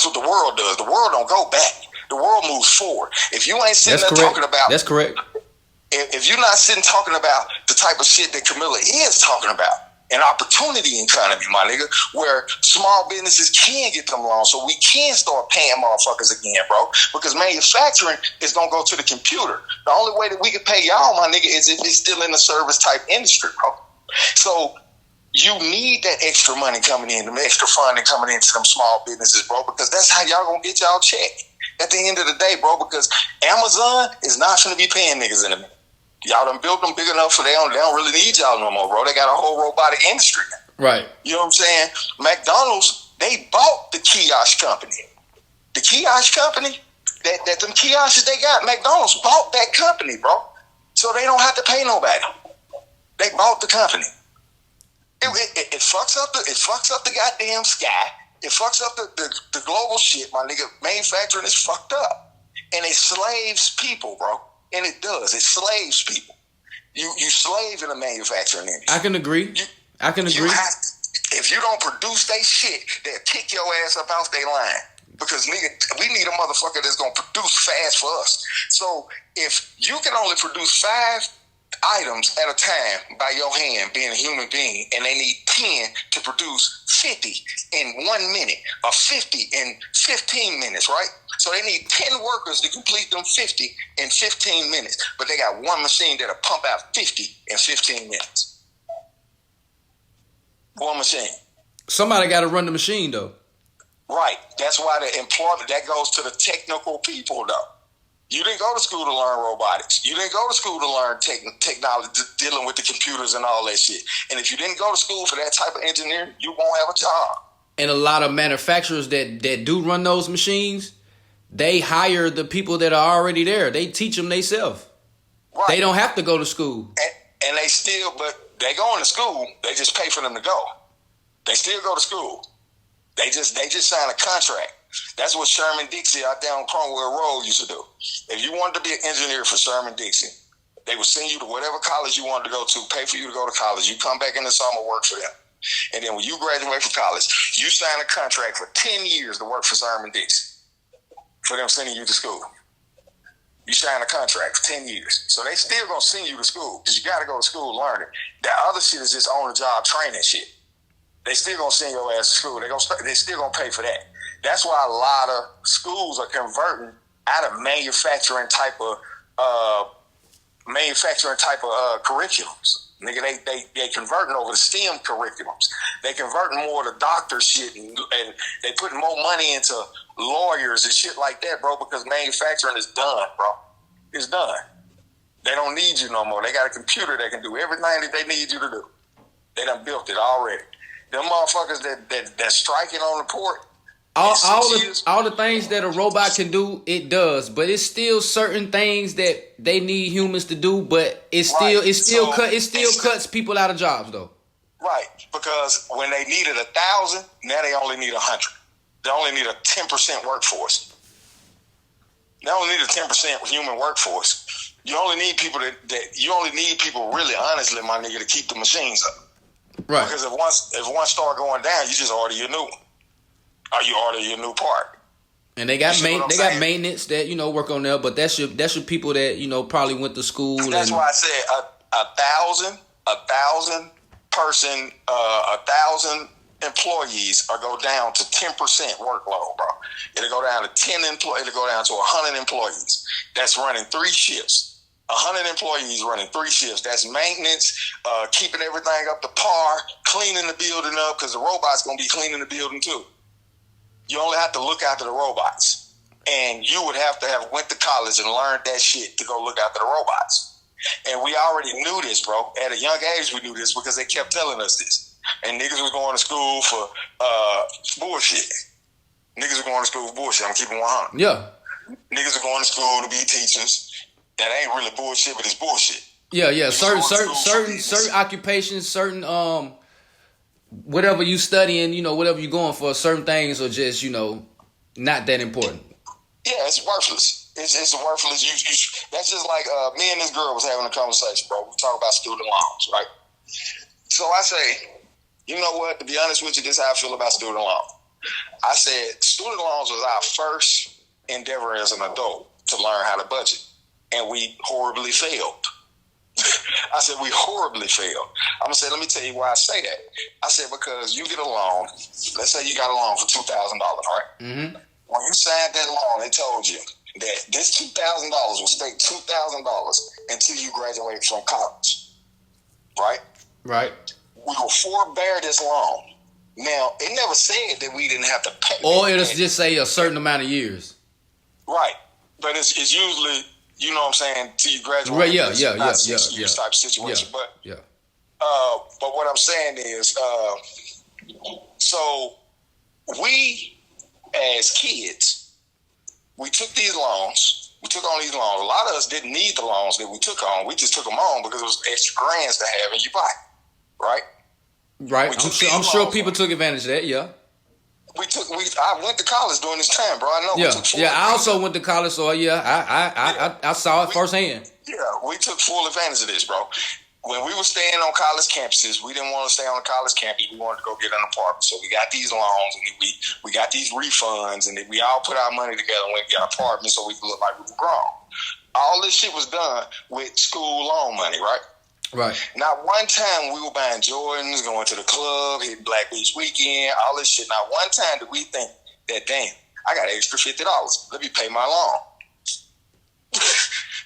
that's what the world does. The world don't go back. The world moves forward. If you ain't sitting That's there correct. talking about... That's correct. If you're not sitting talking about the type of shit that Camilla is talking about, an opportunity economy, my nigga, where small businesses can get them loans, so we can start paying motherfuckers again, bro. Because manufacturing is gonna go to the computer. The only way that we can pay y'all, my nigga, is if it's still in the service type industry, bro. So you need that extra money coming in, the extra funding coming into them small businesses, bro, because that's how y'all gonna get y'all check at the end of the day, bro. Because Amazon is not gonna be paying niggas in a minute. Y'all done built them big enough for they don't really need y'all no more, bro. They got a whole robotic industry now. Right. You know what I'm saying? McDonald's, they bought the kiosk company. The kiosk company, that them kiosks they got, McDonald's bought that company, bro. So they don't have to pay nobody. They bought the company. It fucks up the goddamn sky. It fucks up the global shit, my nigga. Manufacturing is fucked up. And it slaves people, bro. And it does. It slaves people. You slave in the manufacturing industry. I can agree. If you don't produce they shit, they'll kick your ass up off their line. Because nigga, we need a motherfucker that's gonna produce fast for us. So if you can only produce 5 items at a time by your hand, being a human being, and they need 10 to produce 50 in 1 minute or 50 in 15 minutes, right? So they need 10 workers to complete them 50 in 15 minutes, but they got one machine that'll pump out 50 in 15 minutes. One machine. Somebody got to run the machine, though. Right. That's why the employment, that goes to the technical people, though. You didn't go to school to learn robotics. You didn't go to school to learn technology, dealing with the computers and all that shit. And if you didn't go to school for that type of engineering, you won't have a job. And a lot of manufacturers that do run those machines, they hire the people that are already there. They teach them themselves. Right. They don't have to go to school. And they still, but they going to school. They just pay for them to go. They still go to school. They just sign a contract. That's what Sherman Dixie out there on Cromwell Road used to do. If you wanted to be an engineer for Sherman Dixie, they would send you to whatever college you wanted to go to, pay for you to go to college. You come back in the summer, work for them. And then when you graduate from college, you sign a contract for 10 years to work for Sherman Dixie, for them sending you to school. You sign a contract for 10 years. So they still going to send you to school because you got to go to school and learn it. That other shit is just on-the-job training shit. They still going to send your ass to school. They still going to pay for that. That's why a lot of schools are converting out of manufacturing type of curriculums. Nigga, they converting over to STEM curriculums. They converting more to doctor shit and they putting more money into lawyers and shit like that, bro, because manufacturing is done, bro. It's done. They don't need you no more. They got a computer that can do everything that they need you to do. They done built it already. Them motherfuckers that striking on the port, all the things that a robot can do, it does, but it's still certain things that they need humans to do. But it still cuts people out of jobs though. Right, because when they needed 1,000, now they only need 100. They only need a 10% workforce. They only need a 10% human workforce. You only need people you only need people really honestly, my nigga, to keep the machines up. Right. Because if one start going down, you just order your new one. Or you order your new part. And they got maintenance that, work on there, but that's your people that, probably went to school. That's why I said 1,000 employees are go down to 10% workload, bro. It'll go down to 10 employees, it'll go down to 100 employees. That's running 3 shifts. 100 employees running 3 shifts. That's maintenance, keeping everything up to par, cleaning the building up, because the robot's going to be cleaning the building too. You only have to look after the robots. And you would have to have went to college and learned that shit to go look after the robots. And we already knew this, bro. At a young age, we knew this because they kept telling us this. And niggas was going to school for bullshit. Niggas were going to school for bullshit. I'm keeping 100. Yeah. Niggas are going to school to be teachers. That ain't really bullshit, but it's bullshit. Yeah. Certain occupations, certain whatever you studying, whatever you're going for, certain things are just, not that important. Yeah, it's worthless. It's worthless. You that's just like me and this girl was having a conversation, bro. We talk about student loans, right? So I say, you know what? To be honest with you, this is how I feel about student loan. I said student loans was our first endeavor as an adult to learn how to budget, and we horribly failed. I said we horribly failed. I'm gonna say, let me tell you why I say that. I said because you get a loan. Let's say you got a loan for $2,000, right? Mm-hmm. When you signed that loan, they told you that this $2,000 will stay $2,000 until you graduate from college, right? Right. We will forbear this loan. Now, it never said that we didn't have to pay. Or it'll just say a certain amount of years. Right. But it's usually, you know what I'm saying, till you graduate. Right, yeah. Type of situation. But what I'm saying is, so we as kids, we took these loans. We took on these loans. A lot of us didn't need the loans that we took on. We just took them on because it was extra grands to have in your pocket, right? Right. I'm sure people took advantage of that. Yeah. I went to college during this time, bro. I know. Yeah. I also went to college, so I saw it firsthand. Yeah, we took full advantage of this, bro. When we were staying on college campuses, we didn't want to stay on the college campus. We wanted to go get an apartment. So we got these loans, and we got these refunds, and we all put our money together and went and got apartments so we could look like we were grown. All this shit was done with school loan money, right? Right. Not one time we were buying Jordans, going to the club, hitting Black Beach Weekend, all this shit. Not one time did we think that, damn, I got an extra $50. Let me pay my loan.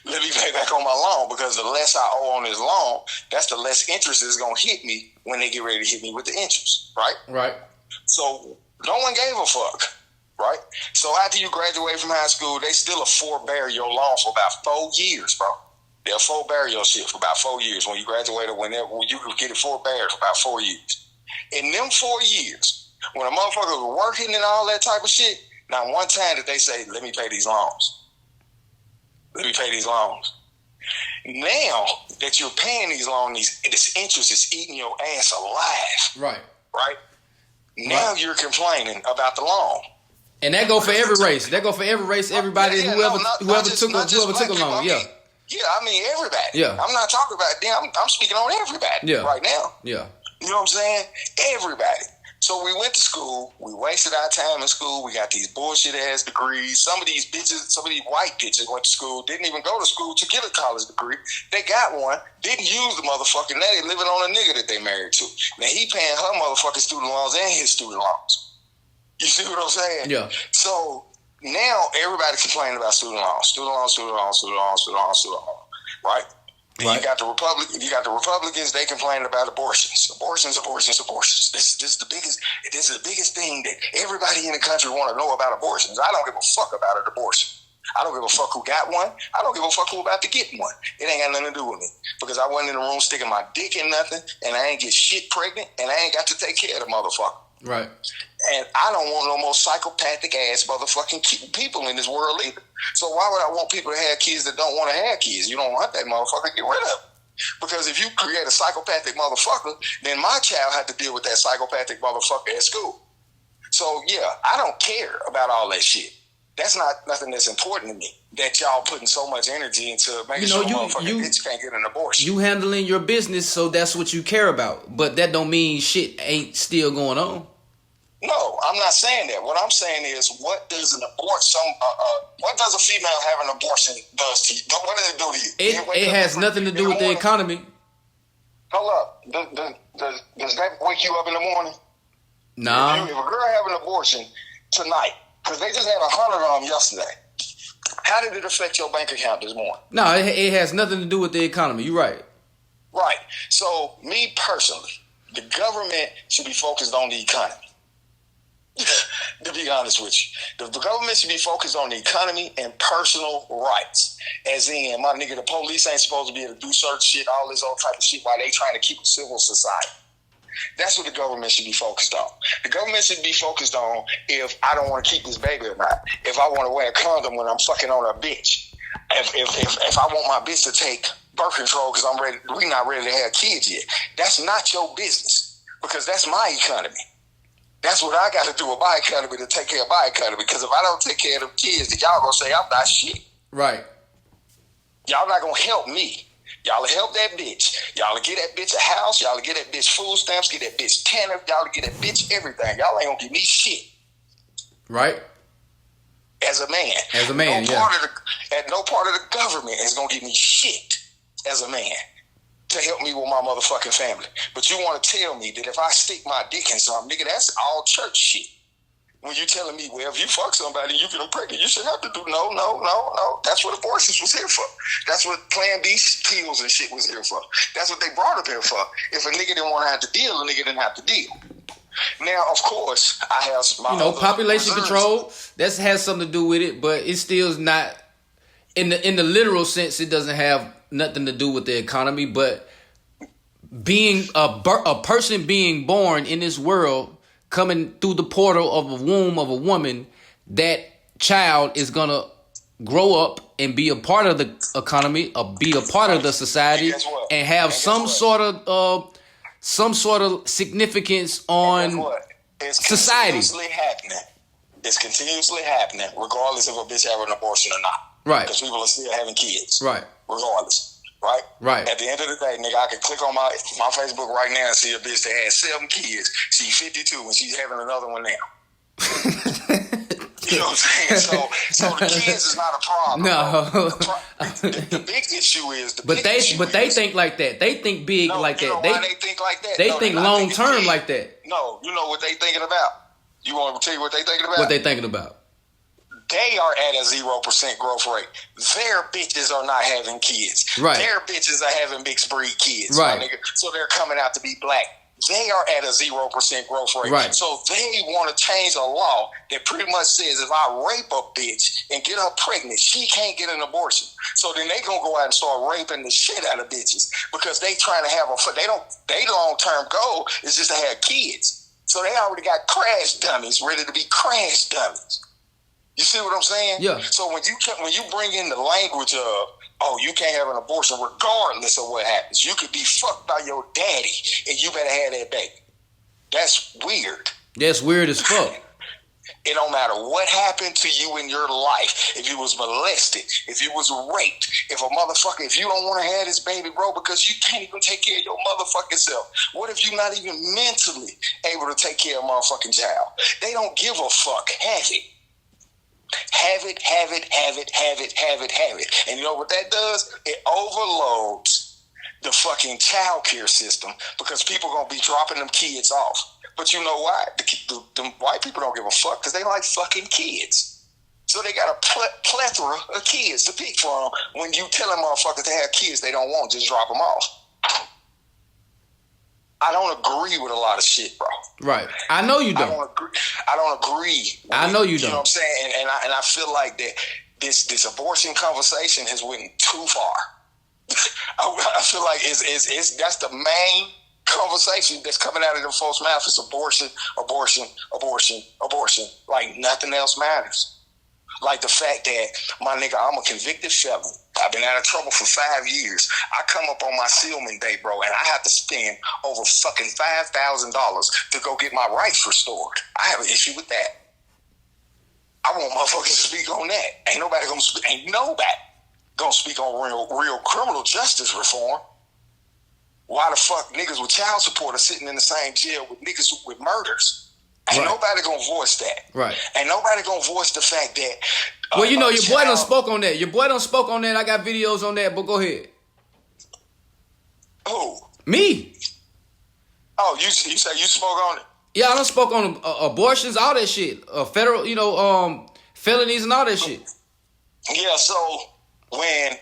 Let me pay back on my loan, because the less I owe on this loan, that's the less interest is going to hit me when they get ready to hit me with the interest, right? Right. So no one gave a fuck, right? So after you graduate from high school, they still forbear your loan for about 4 years, bro. They'll forbear your shit for about 4 years. When you graduate or whenever you can get it forbeared for about 4 years. In them 4 years, when a motherfucker was working and all that type of shit, not one time did they say, let me pay these loans. Let me pay these loans. Now that you're paying these loans, this interest is eating your ass alive. Right. Right? Now you're complaining about the loan. And that go for every race. That go for every race, everybody, whoever took a loan. Yeah. Yeah, I mean everybody. Yeah. I'm not talking about them. I'm speaking on everybody right now. Yeah. You know what I'm saying? Everybody. So we went to school. We wasted our time in school. We got these bullshit ass degrees. Some of these white bitches went to school, didn't even go to school to get a college degree. They got one, didn't use the motherfucking. Now they living on a nigga that they married to. Now he paying her motherfucking student loans and his student loans. You see what I'm saying? Yeah. So now everybody complaining about student loans, right? And you got the Republicans, they complaining about abortions. This is the biggest thing that everybody in the country want to know about abortions. I don't give a fuck about an abortion. I don't give a fuck who got one. I don't give a fuck who about to get one. It ain't got nothing to do with me, because I wasn't in the room sticking my dick in nothing, and I ain't get shit pregnant, and I ain't got to take care of the motherfucker. Right. And I don't want no more psychopathic ass motherfucking people in this world either. So why would I want people to have kids that don't want to have kids? You don't want that motherfucker, get rid of it. Because if you create a psychopathic motherfucker, then my child had to deal with that psychopathic motherfucker at school. So yeah, I don't care about all that shit. That's not nothing that's important to me, that y'all putting so much energy into making sure motherfucking bitch can't get an abortion. You handling your business, so that's what you care about. But that don't mean shit ain't still going on. No, I'm not saying that. What I'm saying is, what does an abortion? What does a female having an abortion does to you? What does it do to you? It has nothing to do with the economy. Hold up. Does that wake you up in the morning? Nah. If a girl have an abortion tonight, because they just had 100 of them yesterday, how did it affect your bank account this morning? No, it has nothing to do with the economy. You're right. Right. So, me personally, the government should be focused on the economy. To be honest with you, the government should be focused on the economy and personal rights. As in, my nigga, the police ain't supposed to be able to do certain shit, all this old type of shit, while they trying to keep a civil society. That's what the government should be focused on. The government should be focused on if I don't want to keep this baby or not. If I want to wear a condom when I'm fucking on a bitch. If I want my bitch to take birth control because we not ready to have kids yet. That's not your business, because that's my economy. That's what I got to do with my economy, to take care of my economy. Because if I don't take care of them kids, then y'all going to say I'm not shit. Right. Y'all not going to help me. Y'all will help that bitch. Y'all will get that bitch a house. Y'all will get that bitch food stamps, get that bitch TANF. Y'all will get that bitch everything. Y'all ain't going to give me shit. Right. As a man. As a man, No part of the government is gonna give me shit as a man to help me with my motherfucking family. But you want to tell me that if I stick my dick in something, nigga, that's all church shit. When you telling me, well, if you fuck somebody, you get them pregnant, you should have to do no. That's what abortions was here for. That's what Plan B pills and shit was here for. That's what they brought up here for. If a nigga didn't want to have to deal, a nigga didn't have to deal. Now, of course, I have my population control. That has something to do with it, but it still is not in the literal sense. It doesn't have nothing to do with the economy, but being a person being born in this world, coming through the portal of a womb of a woman, that child is gonna grow up and be a part of the economy, or be a part of the society, and have some sort of significance on society. It's continuously happening, regardless if a bitch having an abortion or not. Right. Because people are still having kids. Right. Regardless. Right? Right. At the end of the day, nigga, I can click on my Facebook right now and see a bitch that has 7 kids. She's 52 and she's having another one now. You know what I'm saying? So the kids is not a problem. No. The big issue is But they think like that. They think big like that. Why they think like that? They think long term like that. No, you know what they thinking about? You want me to tell you what they thinking about? What they thinking about? They are at a 0% growth rate. Their bitches are not having kids. Right. Their bitches are having mixed breed kids. Right. Nigga. So they're coming out to be black. They are at a 0% growth rate. Right. So they want to change a law that pretty much says if I rape a bitch and get her pregnant, she can't get an abortion. So then they gonna go out and start raping the shit out of bitches because they trying to have they long term goal is just to have kids. So they already got crash dummies ready to be crash dummies. You see what I'm saying? Yeah. So when you bring in the language of, oh, you can't have an abortion regardless of what happens. You could be fucked by your daddy and you better have that baby. That's weird. That's weird as fuck. It don't matter what happened to you in your life. If you was molested, if you was raped, if you don't want to have this baby, bro, because you can't even take care of your motherfucking self. What if you're not even mentally able to take care of a motherfucking child? They don't give a fuck. Have it. Have it. And you know what that does? It overloads the fucking child care system because people going to be dropping them kids off. But you know why? The white people don't give a fuck because they like fucking kids. So they got a plethora of kids to pick from. When you tell them motherfuckers to have kids they don't want, just drop them off. I don't agree with a lot of shit, bro. Right. I know you don't. I don't agree. I know you don't. You know what I'm saying? And I feel like that this abortion conversation has went too far. I feel like it's that's the main conversation that's coming out of them folks' mouth is abortion. Like nothing else matters. Like the fact that, my nigga, I'm a convicted felon. I've been out of trouble for 5 years. I come up on my sealman day, bro, and I have to spend over fucking $5,000 to go get my rights restored. I have an issue with that. I want motherfuckers to speak on that. Ain't nobody gonna speak on real criminal justice reform. Why the fuck niggas with child support are sitting in the same jail with niggas with murders? Ain't nobody gonna voice that. Right. Ain't nobody gonna voice the fact that. Well, you know, your boy done spoke on that. I got videos on that, but go ahead. Who? Me. Oh, you say you spoke on it? Yeah, I done spoke on abortions, all that shit. Federal, felonies and all that shit. Yeah, so when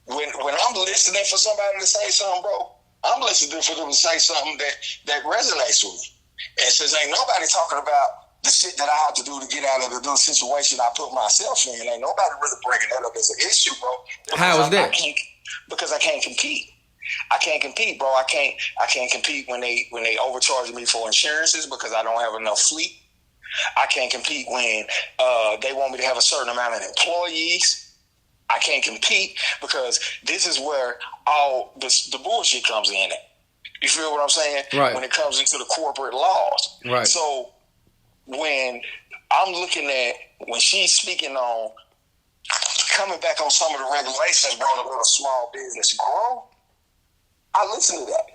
I'm listening for somebody to say something, bro, I'm listening for them to say something that resonates with me. And since ain't nobody talking about the shit that I have to do to get out of the situation I put myself in, ain't nobody really bringing that up as an issue, bro. How is that? Because I can't compete. I can't compete, bro. I can't compete when they overcharge me for insurances because I don't have enough fleet. I can't compete when they want me to have a certain amount of employees. I can't compete because this is where all the bullshit comes in at. You feel what I'm saying? Right. When it comes into the corporate laws. Right. So when I'm looking at, when she's speaking on coming back on some of the regulations, bro, to let a small business grow, I listen to that.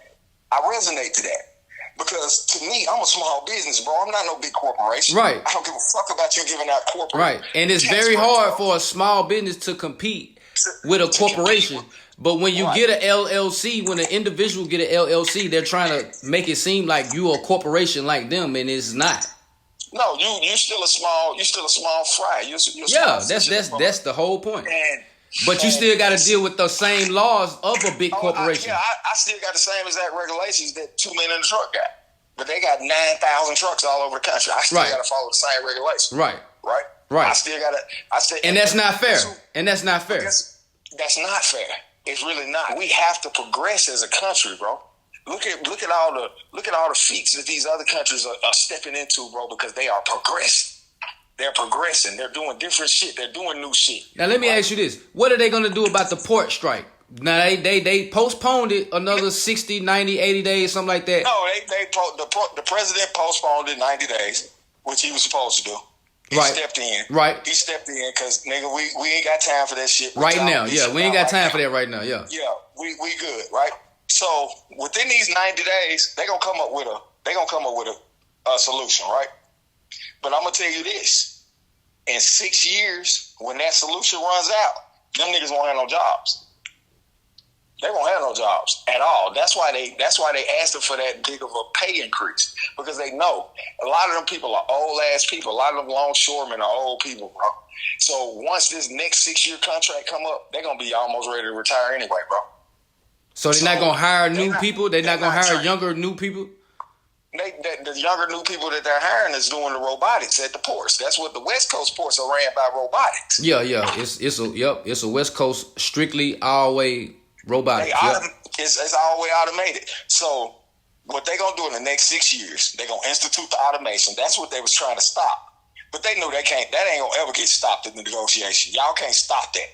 I resonate to that. Because to me, I'm a small business, bro. I'm not no big corporation. Right. I don't give a fuck about you giving out corporate. Right. And it's very hard for a small business to compete with a corporation. But when you get an LLC, when an individual get an LLC, they're trying to make it seem like you a corporation like them, and it's not. No, you still a small fry. You're yeah, that's the whole point. But you still got to deal with the same laws of a big corporation. I still got the same exact regulations that 2 men in the truck got. But they got 9,000 trucks all over the country. I still got to follow the same regulations. Right. I still got to. And that's not fair. That's not fair. That's not fair. It's really not. We have to progress as a country, bro. Look at all the feats that these other countries are stepping into, bro, because they are progressing. They're progressing. They're doing different shit. They're doing new shit. Now let me ask you this: what are they going to do about the port strike? Now they postponed it another 60, 90, 80 days, something like that. No, the president postponed it 90 days, which he was supposed to do. He stepped in. Right. He stepped in because, nigga, we ain't got time for that shit. Right now, yeah. We ain't got time for that right now, yeah. Yeah, we good, right? So within these 90 days, they're gonna come up with a solution, right? But I'm gonna tell you this: in 6 years, when that solution runs out, them niggas won't have no jobs. They won't have no jobs at all. That's why they asked them for that big of a pay increase, because they know a lot of them people are old ass people. A lot of them longshoremen are old people, bro. So once this next 6-year contract come up, they're gonna be almost ready to retire anyway, bro. So they're not gonna hire new people. They're not gonna hire younger new people. The younger new people that they're hiring is doing the robotics at the ports. That's what the West Coast ports are ran by robotics. Yeah. It's a West Coast strictly all way robotics. It's all way automated. So what they gonna do in the next 6 years? They gonna institute the automation. That's what they was trying to stop, but they knew they can't. That ain't gonna ever get stopped in the negotiation. Y'all can't stop that.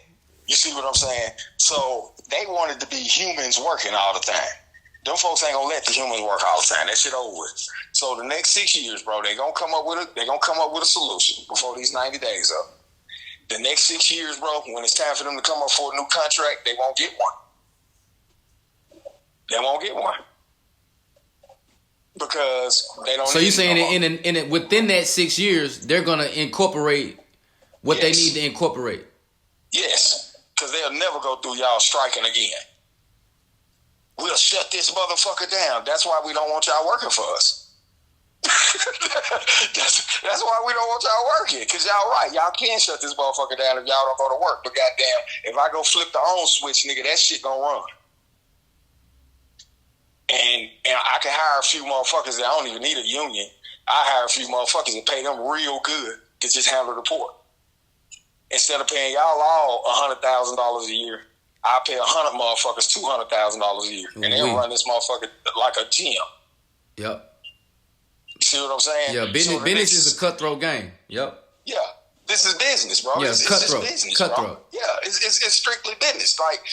You see what I'm saying? So they wanted to be humans working all the time. Them folks ain't gonna let the humans work all the time. That shit over with. So the next 6 years, bro, they gonna come up with a solution before these 90 days up. The next 6 years, bro, when it's time for them to come up for a new contract, they won't get one. They won't get one because they don't. So you saying within that 6 years, they're gonna incorporate what they need to incorporate? Yes, because they'll never go through y'all striking again. We'll shut this motherfucker down. That's why we don't want y'all working for us. that's why we don't want y'all working. Because y'all right. Y'all can shut this motherfucker down if y'all don't go to work. But goddamn, if I go flip the on switch, nigga, that shit gonna run. And I can hire a few motherfuckers that I don't even need a union. I hire a few motherfuckers and pay them real good to just handle the port. Instead of paying y'all all $100,000 a year, I pay 100 motherfuckers $200,000 a year, and they'll run this motherfucker like a gym. Yep. You see what I'm saying? Yeah, business is a cutthroat game. Yep. Yeah, this is business, bro. Yeah, it's cutthroat. Just business, cutthroat. Bro. Yeah, it's strictly business. Like.